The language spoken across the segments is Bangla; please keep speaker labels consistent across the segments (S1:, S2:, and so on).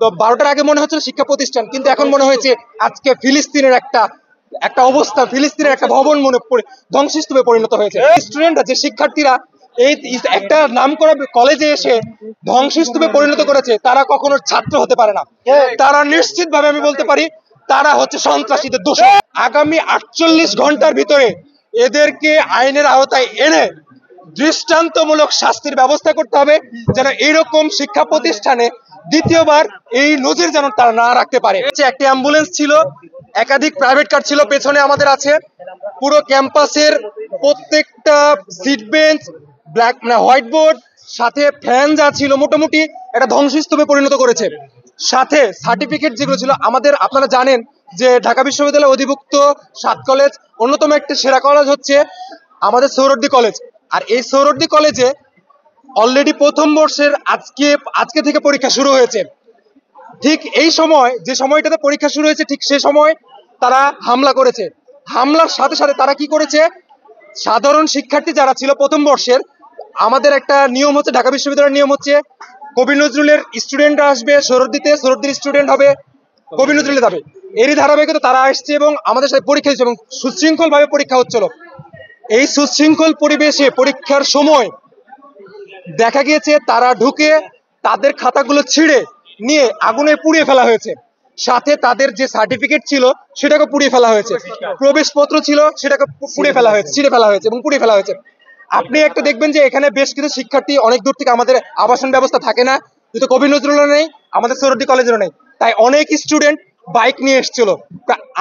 S1: তো 12টার আগে মনে হচ্ছিল শিক্ষা প্রতিষ্ঠান, কিন্তু এখন মনে হয়েছে আজকে ফিলিস্তিনের একটা একটা অবস্থা, ফিলিস্তিনের একটা ভবন ধ্বংসস্তূপে পরিণত হয়েছে। স্টুডেন্টরা, যে শিক্ষার্থীরা এই একটা নামকরা কলেজে এসে ধ্বংসস্তূপে পরিণত করেছে, তারা কখনো ছাত্র হতে পারে না। তারা নিশ্চিতভাবে আমি বলতে পারি তারা হচ্ছে সন্ত্রাসীদের দোষর। আগামী 48 ঘন্টার ভিতরে এদেরকে আইনের আওতায় এনে দৃষ্টান্তমূলক শাস্তির ব্যবস্থা করতে হবে, যেন এইরকম শিক্ষা প্রতিষ্ঠানে দ্বিতীয়বার এই নজির যেন তারা না রাখতে পারে। একটি অ্যাম্বুলেন্স ছিল, একাধিক প্রাইভেট কার ছিল, পেছনে আমাদের আছে। পুরো ক্যাম্পাসের প্রত্যেকটা seat bench, black white board, সাথে ফ্যান যা ছিল মোটামুটি এটা ধ্বংসস্তূপে পরিণত করেছে। সাথে সার্টিফিকেট যেগুলো ছিল আমাদের, আপনারা জানেন যে ঢাকা বিশ্ববিদ্যালয় অধিভুক্ত 7 কলেজ, অন্যতম একটি সেরা কলেজ হচ্ছে আমাদের সোহরাওয়ার্দী কলেজ। আর এই সোহরাওয়ার্দী কলেজে অলরেডি প্রথম বর্ষের আজকে থেকে পরীক্ষা শুরু হয়েছে। ঠিক এই সময়, যে সময়টাতে পরীক্ষা শুরু হয়েছে, ঠিক সে সময় তারা হামলা করেছে। হামলার সাথে সাথে তারা কি করেছে, সাধারণ শিক্ষার্থী যারা ছিল প্রথম বর্ষের, আমাদের একটা নিয়ম হচ্ছে, ঢাকা বিশ্ববিদ্যালয়ের নিয়ম হচ্ছে কবি নজরুলের স্টুডেন্টরা আসবে সোহরাওয়ার্দীতে, সোহরাওয়ার্দীর স্টুডেন্ট হবে কবি নজরুলে যাবে। এরই ধারাবাহিকতা তারা আসছে এবং আমাদের সাথে পরীক্ষা দিচ্ছে এবং সুশৃঙ্খল ভাবে পরীক্ষা হচ্ছিল। এই সুশৃঙ্খল পরিবেশে পরীক্ষার সময় দেখা গিয়েছে তারা ঢুকে তাদের খাতাগুলো ছিঁড়ে নিয়ে আগুনে পুড়িয়ে ফেলা হয়েছে। সাথে তাদের যে সার্টিফিকেট ছিল সেটাকে পুড়িয়ে ফেলা হয়েছে, প্রবেশপত্র ছিল সেটাকে পুড়িয়ে ফেলা হয়েছে, ছিঁড়ে ফেলা হয়েছে এবং পুড়িয়ে ফেলা হয়েছে। আপনি একটা দেখবেন যে এখানে বেশ কিছু শিক্ষার্থী অনেক দূর থেকে, আমাদের আবাসন ব্যবস্থা থাকে না, যেহেতু কবি নজরুলও নেই, আমাদের সোহরাওয়ার্দী কলেজেরও নেই, তাই অনেক স্টুডেন্ট বাইক নিয়ে এসেছিল।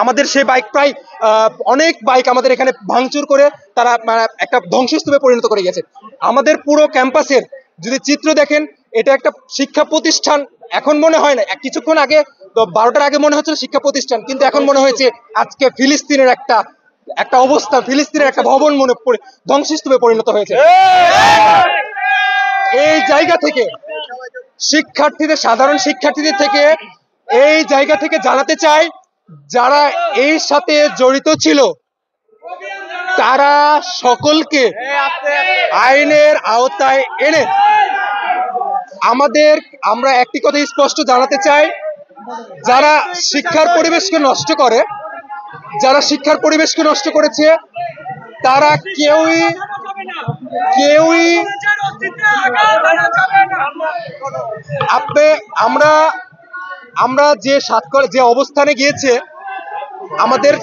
S1: আমাদের সেই বাইক প্রায় অনেক বাইক আমাদের এখানে ভাঙচুর করে তারা একটা ধ্বংসস্তূপে পরিণত করে গেছে। আমাদের পুরো ক্যাম্পাসের যদি চিত্র দেখেন, এটা একটা শিক্ষা প্রতিষ্ঠান এখন মনে হয় না। কিছুক্ষণ আগে 12টার আগে মনে হচ্ছিল শিক্ষা প্রতিষ্ঠান, কিন্তু এখন মনে হয়েছে আজকে ফিলিস্তিনের একটা অবস্থা, ফিলিস্তিনের একটা ভবন ধ্বংসস্তূপে পরিণত হয়েছে। এই জায়গা থেকে সাধারণ শিক্ষার্থীদের থেকে এই জায়গা থেকে জানাতে চাই, যারা এর সাথে জড়িত ছিল তারা সকলকে আইনের আওতায় এনে আমরা একটি কথা স্পষ্ট জানাতে চাই, যারা শিক্ষার পরিবেশকে নষ্ট করেছে তারা কেউই আমরা যে অবস্থানে গিয়েছে, আমাদের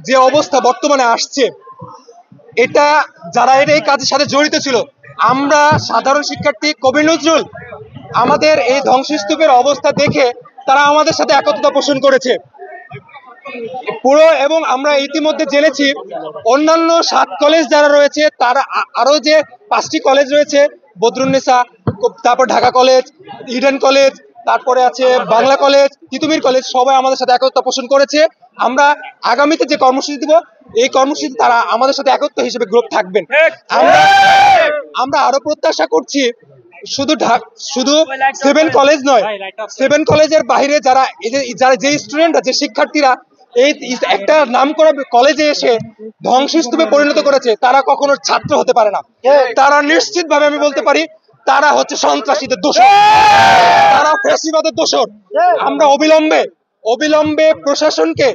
S1: যে অবস্থা বর্তমানে আসছে, এটা যারা এই কাজের সাথে জড়িত ছিল, আমরা সাধারণ শিক্ষার্থী কবি নজরুল, আমাদের এই ধ্বংসস্তূপের অবস্থা দেখে তারা আমাদের সাথে একত্রতা পোষণ করেছে পুরো। এবং আমরা ইতিমধ্যে জেনেছি অন্যান্য 7 কলেজ যারা রয়েছে, তারা আরো যে 5টি কলেজ রয়েছে, বদরুন্নেসা, তারপর ঢাকা কলেজ, ইডেন কলেজ, তারপরে আছে বাংলা কলেজ, তিতুমির কলেজ, সবাই আমাদের সাথে একত্রতা পোষণ করেছে। আমরা আগামীতে যে কর্মসূচি দিব, এই কর্মসূচি তারা আমাদের সাথে একত্র হিসেবে গ্রুপ থাকবেন। আমরা আরো প্রত্যাশা করছি শুধু 7 কলেজ নয়, 7 কলেজের বাইরে যারা যে স্টুডেন্টরা, যে শিক্ষার্থীরা এই একটা নামকরা কলেজে এসে ধ্বংসস্তূপে পরিণত করেছে, তারা কখনো ছাত্র হতে পারে না। তারা নিশ্চিতভাবে আমি বলতে পারি তারা হচ্ছে সন্ত্রাসীদের দোষর, তারা ফ্যাসিবাদের দোষর। আমরা অবিলম্বে প্রশাসনকে,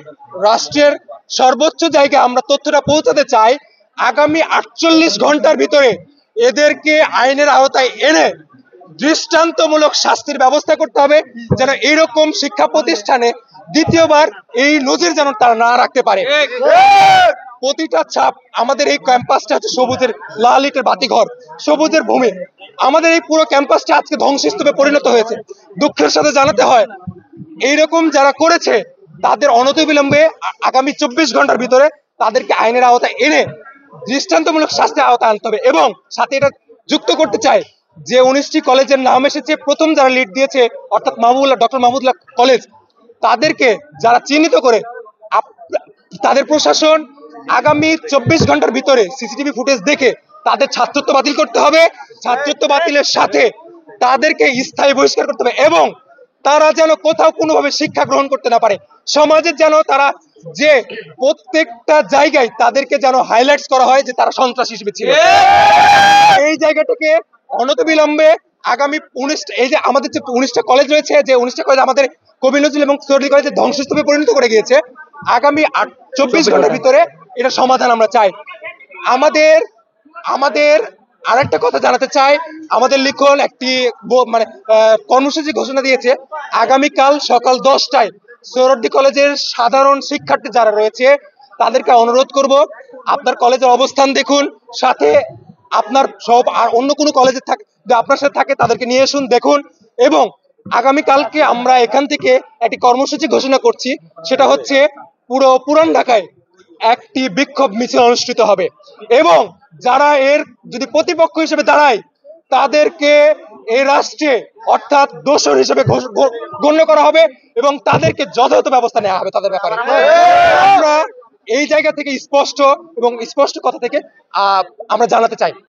S1: রাষ্ট্রের সর্বোচ্চ জায়গায় আমরা তথ্যটা পৌঁছাতে চাই। আগামী 48 ঘন্টার ভিতরে এদেরকে আইনের আওতায় এনে দৃষ্টান্তমূলক শাস্তির ব্যবস্থা করতে হবে, যেন এইরকম শিক্ষা প্রতিষ্ঠানে দ্বিতীয়বার এই নজির যেন তারা না রাখতে পারে। প্রতিটা ছাপ, আমাদের এই ক্যাম্পাসটা হচ্ছে সবুজের লাল ইটের বাতিঘর, সবুজের ভূমি। আমাদের এই পুরো ক্যাম্পাসটা আজকে ধ্বংসস্তূপে পরিণত হয়েছে। দুঃখের সাথে জানাতে হয়, এইরকম যারা করেছে তাদের অনতিবিলম্বে আগামী 24 ঘন্টার ভিতরে তাদেরকে আইনের আওতায় এনে দৃষ্টান্তমূলক শাস্তির আওতায় আনতে হবে। এবং সাথে এটা যুক্ত করতে চাই যে 19টি কলেজের নাম এসেছে, প্রথম যারা লিড দিয়েছে অর্থাৎ ডক্টর মাহমুদুল্লাহ কলেজ, তাদেরকে যারা চিহ্নিত করে তাদের প্রশাসন আগামী 24 ঘন্টার ভিতরে সিসিটিভি ফুটেজ দেখে তাদের ছাত্রত্ব বাতিল করতে হবে। ছাত্রত্ব বাতিলের সাথে তাদেরকে স্থায়ী বহিষ্কার করতে হবে এবং তারা যেন কোথাও কোনোভাবে শিক্ষা গ্রহণ করতে না পারে। সমাজের যেন তারা যে প্রত্যেকটা জায়গায় তাদেরকে যেন হাইলাইটস করা হয় যে তারা সন্ত্রাসী হিসেবে ছিল। এই জায়গাটাকে অনতিবিলম্বে আগামী 19 এই যে আমাদের যে 19টা কলেজ রয়েছে, যে 19টা কলেজ আমাদের কবি নজরুল এবং সরকারি কলেজে ধ্বংসস্তূপে পরিণত করে গিয়েছে, আগামী 24 ঘন্টার ভিতরে এটা সমাধান আমরা চাই। আমাদের আমাদের আরেকটা কথা জানাতে চাই, আমাদের লিখন একটি মানে কর্মসূচি ঘোষণা দিয়েছে আগামীকাল সকাল 10টায় সোহরাওয়ার্দী কলেজের সাধারণ শিক্ষার্থী যারা রয়েছে তাদেরকে অনুরোধ করব, আপনার কলেজের অবস্থান দেখুন, সাথে আপনার সব আর অন্য কোনো কলেজে থাকে আপনার সাথে থাকে তাদেরকে নিয়ে আসুন, দেখুন। এবং আগামীকালকে আমরা এখান থেকে একটি কর্মসূচি ঘোষণা করছি, সেটা হচ্ছে পুরো পুরান ঢাকায় একটি বিক্ষোভ মিছিল অনুষ্ঠিত হবে এবং যারা এর যদি প্রতিপক্ষ হিসেবে দাঁড়ায় তাদেরকে এই রাষ্ট্রে অর্থাৎ দোষর হিসেবে গণ্য করা হবে এবং তাদেরকে যথাযথ ব্যবস্থা নেওয়া হবে তাদের ব্যাপারে। আমরা এই জায়গা থেকে স্পষ্ট এবং স্পষ্ট কথা থেকে আমরা জানাতে চাই।